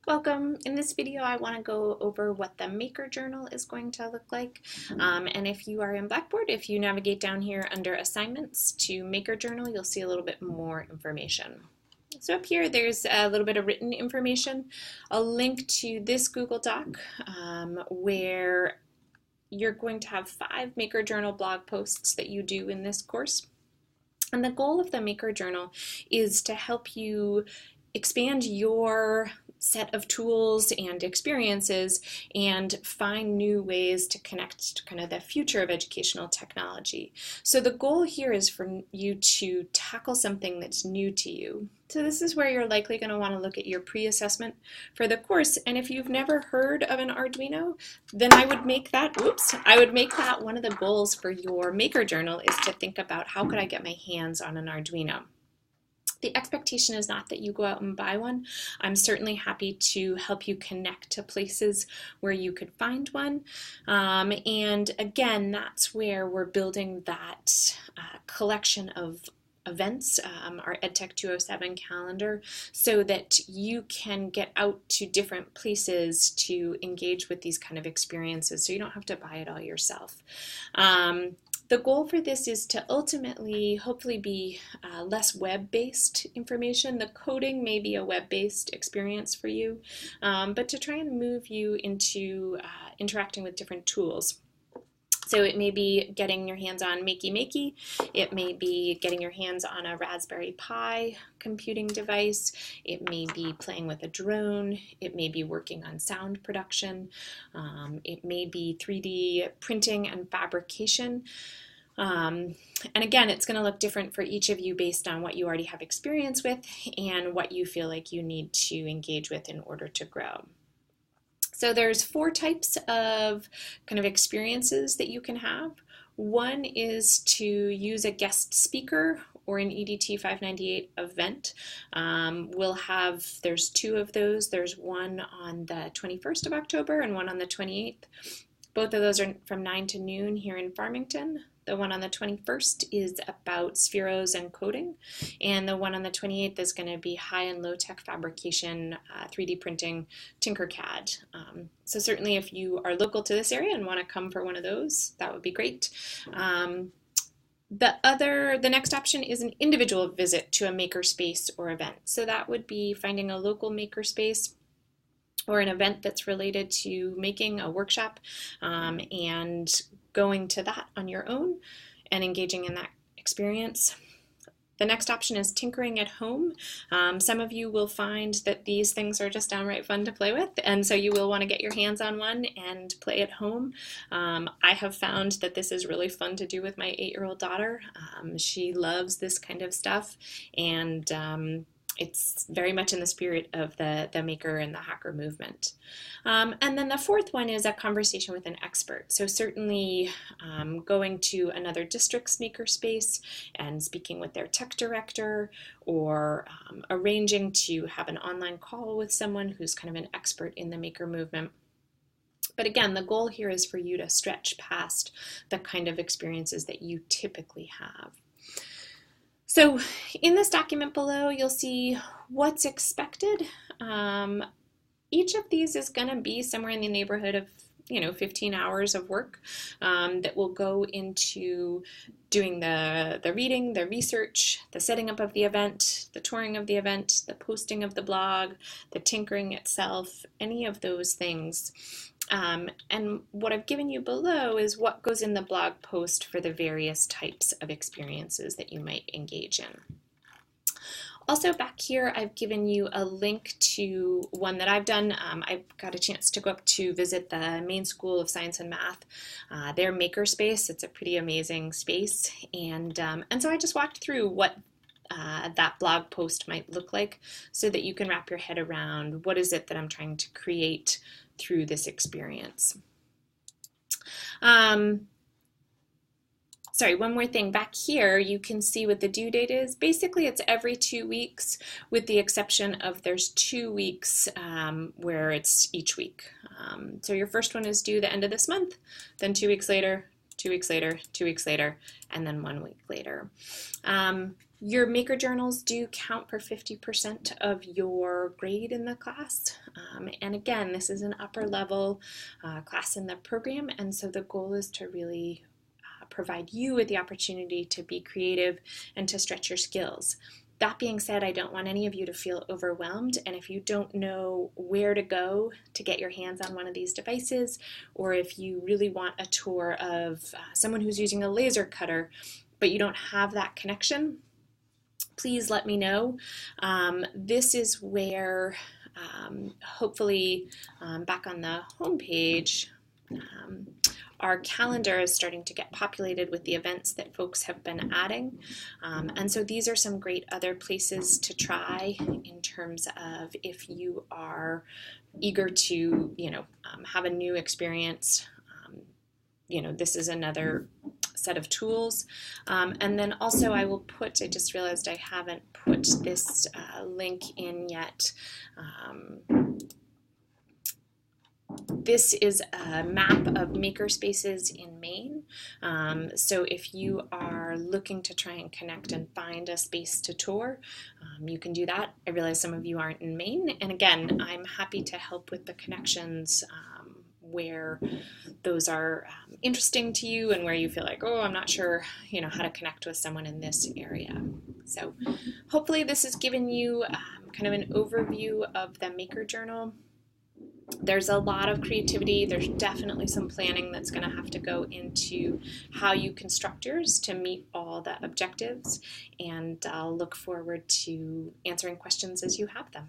Welcome. In this video, I want to go over what the Maker Journal is going to look like. And if you are in Blackboard, if you navigate down here under Assignments to Maker Journal, you'll see a little bit more information. So up here, there's a little bit of written information, a link to this Google Doc where you're going to have 5 Maker Journal blog posts that you do in this course. And the goal of the Maker Journal is to help you expand your set of tools and experiences and find new ways to connect to kind of the future of educational technology. So the goal here is for you to tackle something that's new to you. So this is where you're likely going to want to look at your pre-assessment for the course. And if you've never heard of an Arduino, then I would make that one of the goals for your Maker Journal is to think about how could I get my hands on an Arduino. The expectation is not that you go out and buy one. I'm certainly happy to help you connect to places where you could find one. And again, that's where we're building that collection of events, our EdTech 207 calendar, so that you can get out to different places to engage with these kind of experiences so you don't have to buy it all yourself. The goal for this is to ultimately, hopefully, be less web-based information. The coding may be a web-based experience for you, but to try and move you into interacting with different tools. So it may be getting your hands on Makey Makey, it may be getting your hands on a Raspberry Pi computing device, it may be playing with a drone, it may be working on sound production, it may be 3D printing and fabrication. And again, it's going to look different for each of you based on what you already have experience with and what you feel like you need to engage with in order to grow. So there's 4 types of kind of experiences that you can have. One is to use a guest speaker or an EDT 598 event. There's 2 of those. There's one on the 21st of October and one on the 28th. Both of those are from 9 to noon here in Farmington. The one on the 21st is about spheros and coding, and the one on the 28th is going to be high and low tech fabrication, 3D printing, Tinkercad. So certainly if you are local to this area and want to come for one of those, that would be great. The next option is an individual visit to a makerspace or event. So that would be finding a local makerspace or an event that's related to making a workshop and going to that on your own and engaging in that experience. The next option is tinkering at home. Some of you will find that these things are just downright fun to play with, and so you will want to get your hands on one and play at home. I have found that this is really fun to do with my 8-year-old daughter. She loves this kind of stuff, and it's very much in the spirit of the maker and the hacker movement. And then the 4th one is a conversation with an expert. So certainly going to another district's makerspace and speaking with their tech director, or arranging to have an online call with someone who's kind of an expert in the maker movement. But again, the goal here is for you to stretch past the kind of experiences that you typically have. So in this document below, you'll see what's expected. Each of these is going to be somewhere in the neighborhood of 15 hours of work that will go into doing the reading, the research, the setting up of the event, the touring of the event, the posting of the blog, the tinkering itself, any of those things. And what I've given you below is what goes in the blog post for the various types of experiences that you might engage in. Also back here, I've given you a link to one that I've done. I got a chance to go up to visit the Maine School of Science and Math, their makerspace. It's a pretty amazing space. And so I just walked through what that blog post might look like so that you can wrap your head around what is it that I'm trying to create through this experience. Sorry, one more thing. Back here, you can see what the due date is. Basically, it's every 2 weeks, with the exception of there's 2 weeks where it's each week. So your first one is due the end of this month, then 2 weeks later, 2 weeks later, 2 weeks later, and then 1 week later. Your maker journals do count for 50% of your grade in the class. And again, this is an upper level class in the program, and so the goal is to really provide you with the opportunity to be creative and to stretch your skills. That being said, I don't want any of you to feel overwhelmed, and if you don't know where to go to get your hands on one of these devices, or if you really want a tour of someone who's using a laser cutter, but you don't have that connection, please let me know. This is where hopefully back on the home page, our calendar is starting to get populated with the events that folks have been adding. And so these are some great other places to try in terms of if you are eager to, have a new experience. This is another set of tools. And then also I just realized I haven't put this link in yet. This is a map of makerspaces in Maine. So if you are looking to try and connect and find a space to tour, you can do that. I realize some of you aren't in Maine. And again, I'm happy to help with the connections where those are interesting to you and where you feel like, oh, I'm not sure, how to connect with someone in this area. So hopefully this has given you kind of an overview of the Maker Journal. There's a lot of creativity. There's definitely some planning that's going to have to go into how you construct yours to meet all the objectives, and I'll look forward to answering questions as you have them.